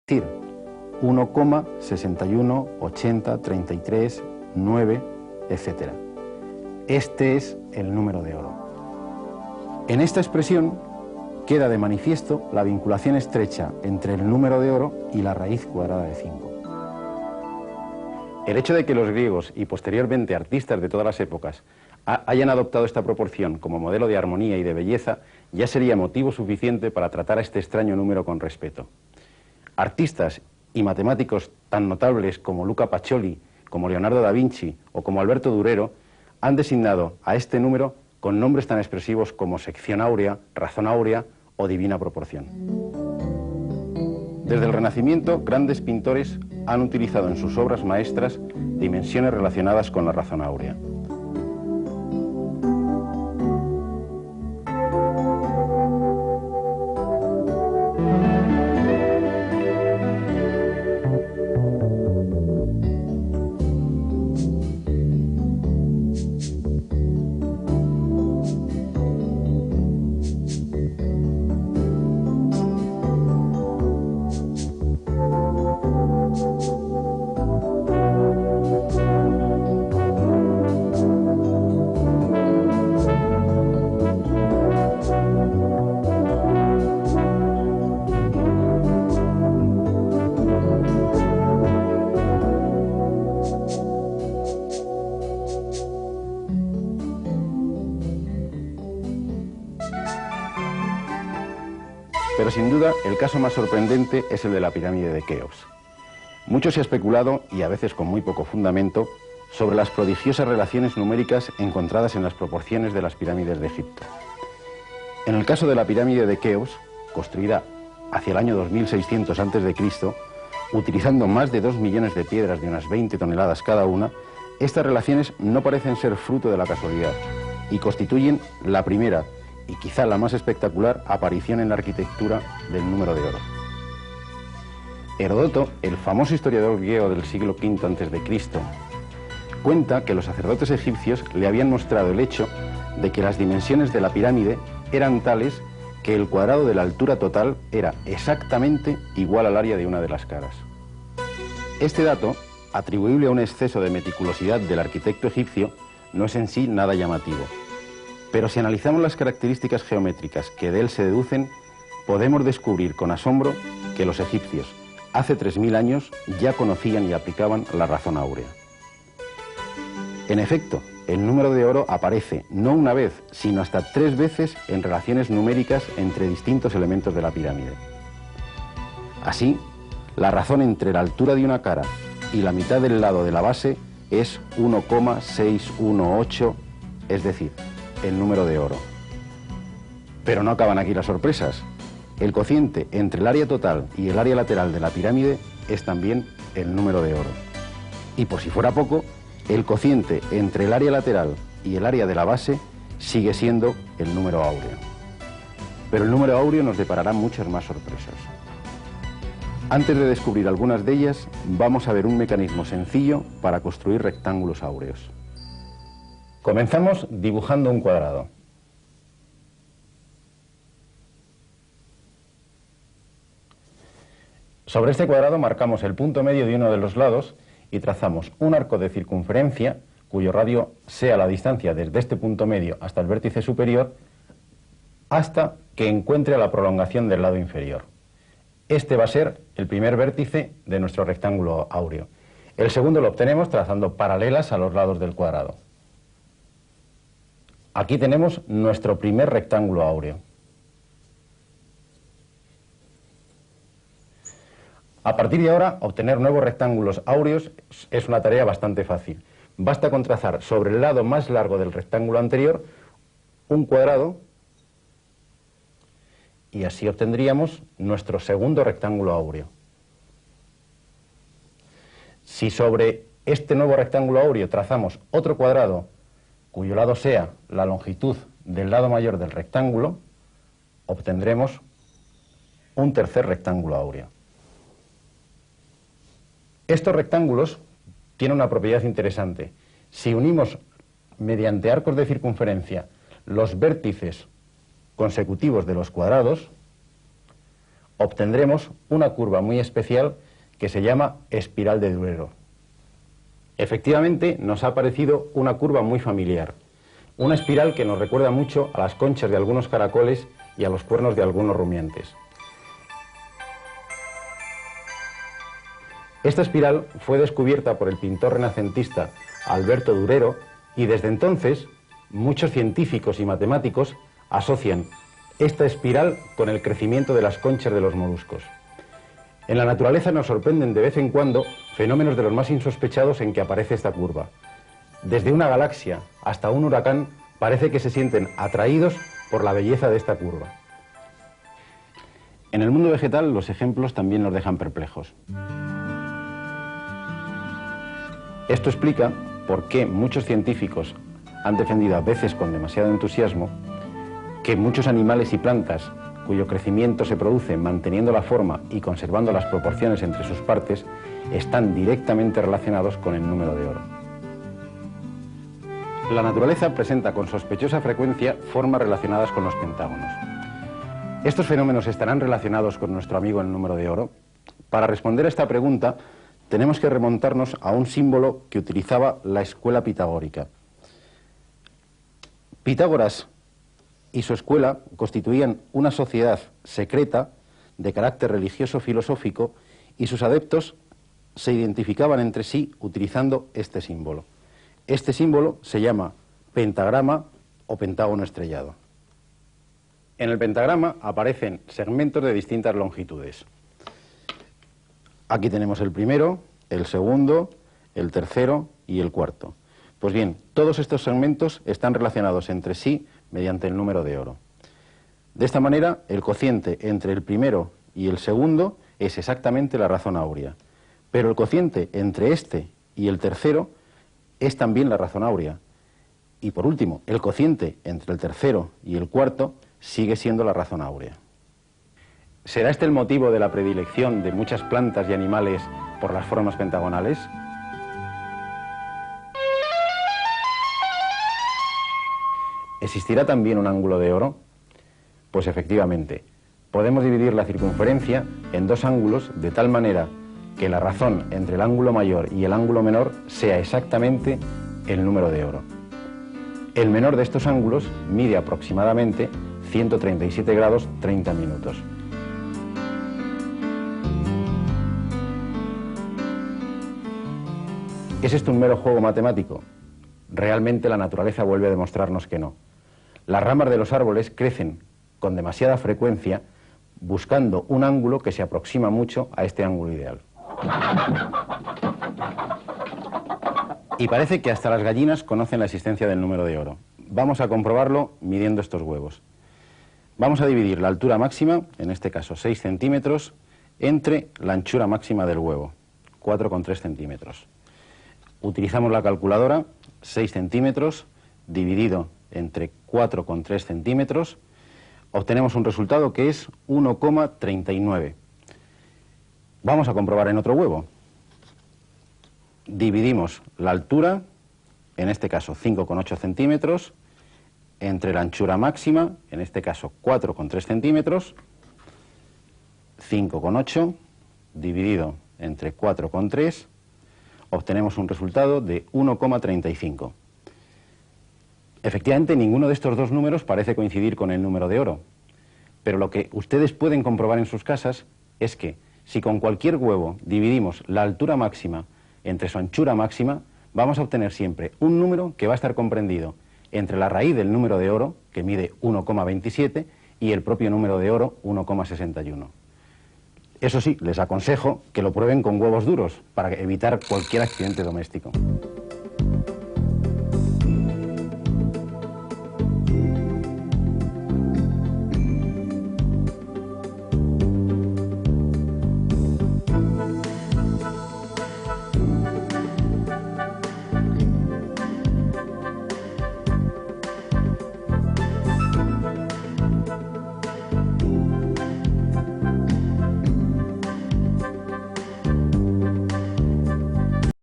decir 1, 61, 80, 33, 9, etc. Este es el número de oro. En esta expresión queda de manifiesto la vinculación estrecha entre el número de oro y la raíz cuadrada de 5. El hecho de que los griegos y posteriormente artistas de todas las épocas hayan adoptado esta proporción como modelo de armonía y de belleza ya sería motivo suficiente para tratar a este extraño número con respeto. Artistas y matemáticos tan notables como Luca Pacioli, como Leonardo da Vinci o como Alberto Durero han designado a este número con nombres tan expresivos como sección áurea, razón áurea o divina proporción. Desde el Renacimiento, grandes pintores han utilizado en sus obras maestras dimensiones relacionadas con la razón áurea. Pero sin duda el caso más sorprendente es el de la pirámide de Keops. Mucho se ha especulado, y a veces con muy poco fundamento, sobre las prodigiosas relaciones numéricas encontradas en las proporciones de las pirámides de Egipto. En el caso de la pirámide de Keops, construida hacia el año 2600 a.C., utilizando más de 2 millones de piedras de unas 20 toneladas cada una, estas relaciones no parecen ser fruto de la casualidad y constituyen la primera y quizá la más espectacular aparición en la arquitectura del número de oro. Heródoto, el famoso historiador griego del siglo V a.C., cuenta que los sacerdotes egipcios le habían mostrado el hecho de que las dimensiones de la pirámide eran tales que el cuadrado de la altura total era exactamente igual al área de una de las caras. Este dato, atribuible a un exceso de meticulosidad del arquitecto egipcio, no es en sí nada llamativo. Pero si analizamos las características geométricas que de él se deducen, podemos descubrir con asombro que los egipcios, hace 3000 años, ya conocían y aplicaban la razón áurea. En efecto, el número de oro aparece no una vez, sino hasta 3 veces en relaciones numéricas entre distintos elementos de la pirámide. Así, la razón entre la altura de una cara y la mitad del lado de la base es 1,618, es decir, el número de oro. Pero no acaban aquí las sorpresas. El cociente entre el área total y el área lateral de la pirámide es también el número de oro. Y por si fuera poco, el cociente entre el área lateral y el área de la base sigue siendo el número áureo. Pero el número áureo nos deparará muchas más sorpresas. Antes de descubrir algunas de ellas, vamos a ver un mecanismo sencillo para construir rectángulos áureos. Comenzamos dibujando un cuadrado. Sobre este cuadrado marcamos el punto medio de uno de los lados y trazamos un arco de circunferencia cuyo radio sea la distancia desde este punto medio hasta el vértice superior hasta que encuentre la prolongación del lado inferior. Este va a ser el primer vértice de nuestro rectángulo áureo. El segundo lo obtenemos trazando paralelas a los lados del cuadrado. Aquí tenemos nuestro primer rectángulo áureo. A partir de ahora, obtener nuevos rectángulos áureos es una tarea bastante fácil. Basta con trazar sobre el lado más largo del rectángulo anterior un cuadrado y así obtendríamos nuestro segundo rectángulo áureo. Si sobre este nuevo rectángulo áureo trazamos otro cuadrado cuyo lado sea la longitud del lado mayor del rectángulo, obtendremos un tercer rectángulo áureo. Estos rectángulos tienen una propiedad interesante. Si unimos mediante arcos de circunferencia los vértices consecutivos de los cuadrados, obtendremos una curva muy especial que se llama espiral de Durero. Efectivamente, nos ha parecido una curva muy familiar, una espiral que nos recuerda mucho a las conchas de algunos caracoles y a los cuernos de algunos rumiantes. Esta espiral fue descubierta por el pintor renacentista Alberto Durero y desde entonces muchos científicos y matemáticos asocian esta espiral con el crecimiento de las conchas de los moluscos. En la naturaleza nos sorprenden de vez en cuando fenómenos de los más insospechados en que aparece esta curva. Desde una galaxia hasta un huracán parece que se sienten atraídos por la belleza de esta curva. En el mundo vegetal los ejemplos también nos dejan perplejos. Esto explica por qué muchos científicos han defendido a veces con demasiado entusiasmo que muchos animales y plantas cuyo crecimiento se produce manteniendo la forma y conservando las proporciones entre sus partes están directamente relacionados con el número de oro. La naturaleza presenta con sospechosa frecuencia formas relacionadas con los pentágonos. ¿Estos fenómenos estarán relacionados con nuestro amigo el número de oro? Para responder a esta pregunta tenemos que remontarnos a un símbolo que utilizaba la escuela pitagórica. Pitágoras y su escuela constituían una sociedad secreta de carácter religioso-filosófico y sus adeptos se identificaban entre sí utilizando este símbolo. Este símbolo se llama pentagrama o pentágono estrellado. En el pentagrama aparecen segmentos de distintas longitudes. Aquí tenemos el primero, el segundo, el tercero y el cuarto. Pues bien, todos estos segmentos están relacionados entre sí mediante el número de oro. De esta manera, el cociente entre el primero y el segundo es exactamente la razón áurea. Pero el cociente entre este y el tercero es también la razón áurea. Y por último, el cociente entre el tercero y el cuarto sigue siendo la razón áurea. ¿Será este el motivo de la predilección de muchas plantas y animales por las formas pentagonales? ¿Existirá también un ángulo de oro? Pues efectivamente, podemos dividir la circunferencia en dos ángulos de tal manera que la razón entre el ángulo mayor y el ángulo menor sea exactamente el número de oro. El menor de estos ángulos mide aproximadamente 137 grados 30 minutos. ¿Es esto un mero juego matemático? Realmente la naturaleza vuelve a demostrarnos que no. Las ramas de los árboles crecen con demasiada frecuencia buscando un ángulo que se aproxima mucho a este ángulo ideal. Y parece que hasta las gallinas conocen la existencia del número de oro. Vamos a comprobarlo midiendo estos huevos. Vamos a dividir la altura máxima, en este caso 6 centímetros, entre la anchura máxima del huevo, 4,3 centímetros. Utilizamos la calculadora, 6 centímetros dividido entre 4,3 centímetros, obtenemos un resultado que es 1,39. Vamos a comprobar en otro huevo. Dividimos la altura, en este caso 5,8 centímetros, entre la anchura máxima, en este caso 4,3 centímetros, 5,8 dividido entre 4,3, obtenemos un resultado de 1,35. Efectivamente, ninguno de estos dos números parece coincidir con el número de oro, pero lo que ustedes pueden comprobar en sus casas es que si con cualquier huevo dividimos la altura máxima entre su anchura máxima, vamos a obtener siempre un número que va a estar comprendido entre la raíz del número de oro, que mide 1,27, y el propio número de oro, 1,61. Eso sí, les aconsejo que lo prueben con huevos duros para evitar cualquier accidente doméstico.